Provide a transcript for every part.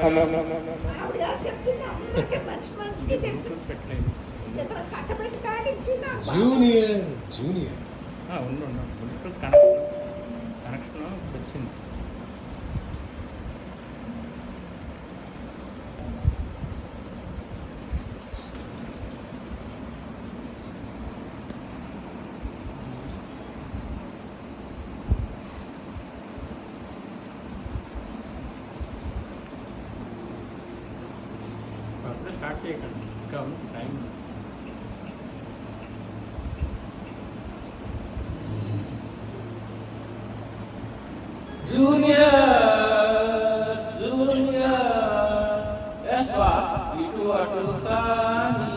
ఆవిడ గారు చెప్పింది అందరికీ మంచి మనిషికి చెప్పింది కట్టబెట్టి కాడించి జూనియర్ జూనియర్ ఉండు కనెక్షన్ వచ్చింది. అప్పుడే స్టార్ట్ చేయకండి, ఇంకా ఉంది టైం. ఇటు అటు కాని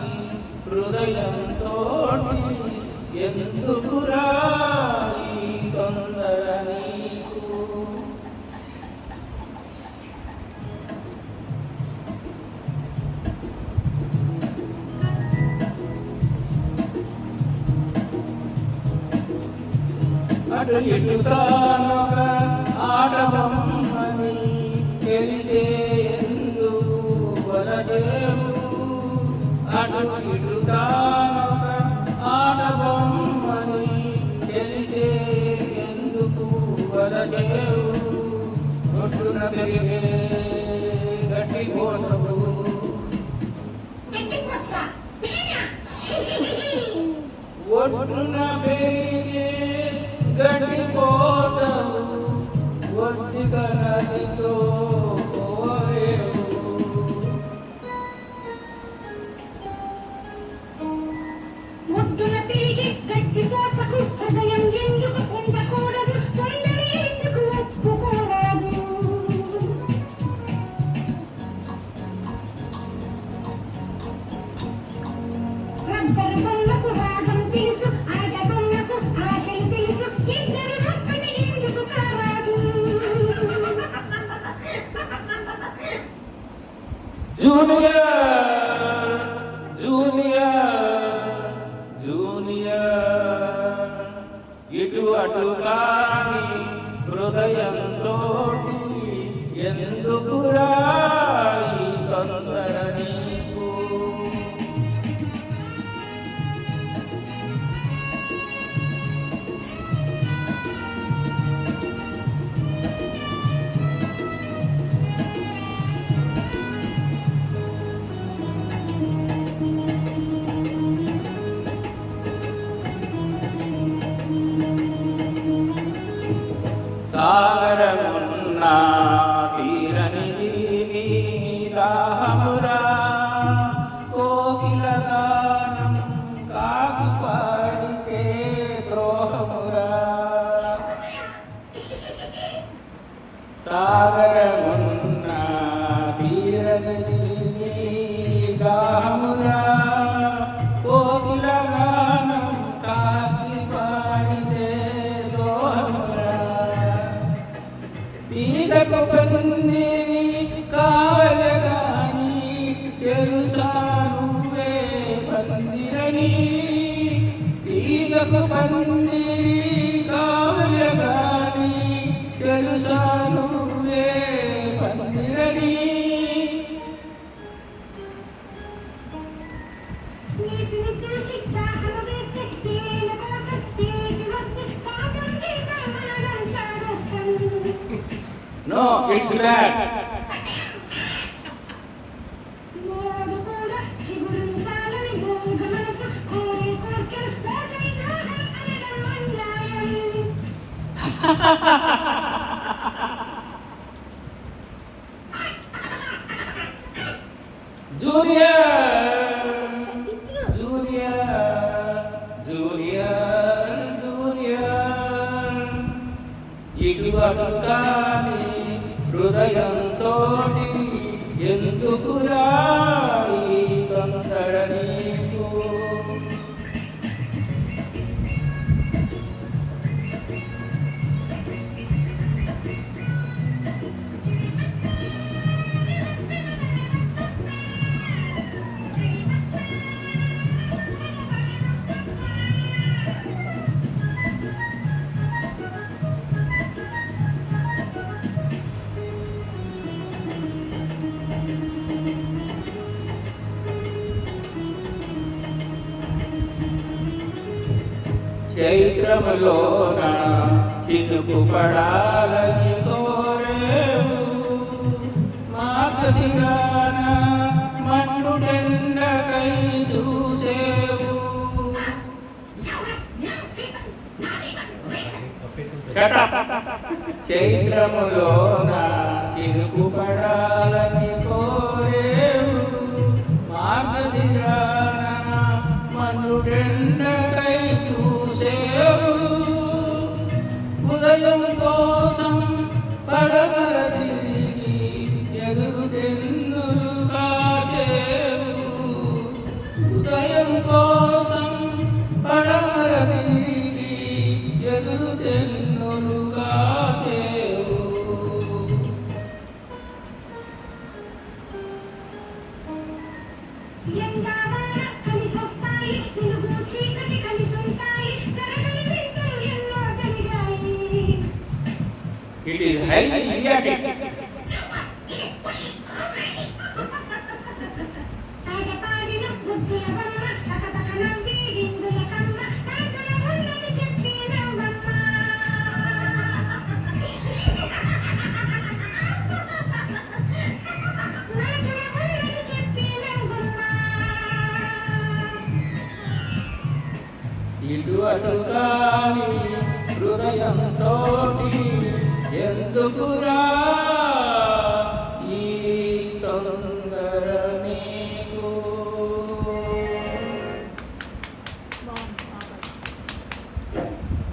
హృదయంతో ఎందుకురా ఈ తొందర నీకు? అటు ఇటు కానొక ఆటబొమ్మని తెలిసే ఎందుకు వలచేవు? అటు ఇటు కానొక ఆటబొమ్మని తెలిసే ఎందుకు వలచేవు? ఒట్టున పెరిగే గట్టి పోతవు, ఒట్టున పెరిగే గడిపోతవు, ఒత్తిగా నదితో పోయేవు. ఒడ్డున తిరిగి గట్టిపోతకు హృదయం ఎందుకు ఉండకూడదు? తొందర ఎందుకు ఒప్పుకోరాదు? రబ్బరు బొమ్మకు రాగం తెలుసు, ఆట బొమ్మకు ఆశలు తెలుసు, ఇద్దరు రబ్బని ఎందుకు కారాదు? జూనియర్ ఇటు అటు కాని హృదయంతో ఎందుకురా ఈ తొందర నీకు? సాగరమున్నా తీరనిది నీ దాహమురా, కోకిల గానం కాకి పాడితే ద్రోహమురా. సాగరమున్నా తీరనిది నీ దాహమురా, కోకిల గానం కాకి పాడితే ద్రోహమురా. ఈదకు పందిరి కావలగాని తెలుసా నువ్వే పందిరని? ఈదకు పందిరి కావలగాని తెలుసా నువ్వే పందిరని? నీటిని చూసి దాహము వేస్తే తేనె కోసం చేతి వస్తే కాదండి ప్రమాణం చాదస్తాను. No, it's bad. మోడు కూడా చిగురుని కాలని మోగ మనసు కోరి కోర్కెలు మోసని దాహం అనడం అన్యాయం. ఇటు అటు కాని హృదయంతో ఎందుకురా ఈ తొందర నీకు? చైత్రములోన చినుకు పడాలని కోరేవు మార్గశిరాన మన్నుడెండకై చూసేవు చైత్రములోన చినుకు పడాలని కోరేవు మార్గశిరాన మన్నుడెండకై చూసేవు ఉదయం కోసం పడమర తిరిగి ఎదురుదెన్నులు కాచేవు ఉదయం కోసం పడమర తిరిగి ఎదురుదెన్నులు కాచేవు ఎండావాన కలిసొస్తాయి వెలుగు చీకటి కలిసుంటాయి జరగని వింతలు ఎన్నో జరిగాయి It is highly idiotic. ఆడపాడిన బుద్ధుల బొమ్మ తకతక నవ్వి గిందుల కమ్మ మనసుల ఉన్నది చెప్పి నవ్వమ్మ మనసుల ఉన్నది చెప్పి నవ్వమ్మ ఇటు అటు కాని హృదయంతో ఎందుకురా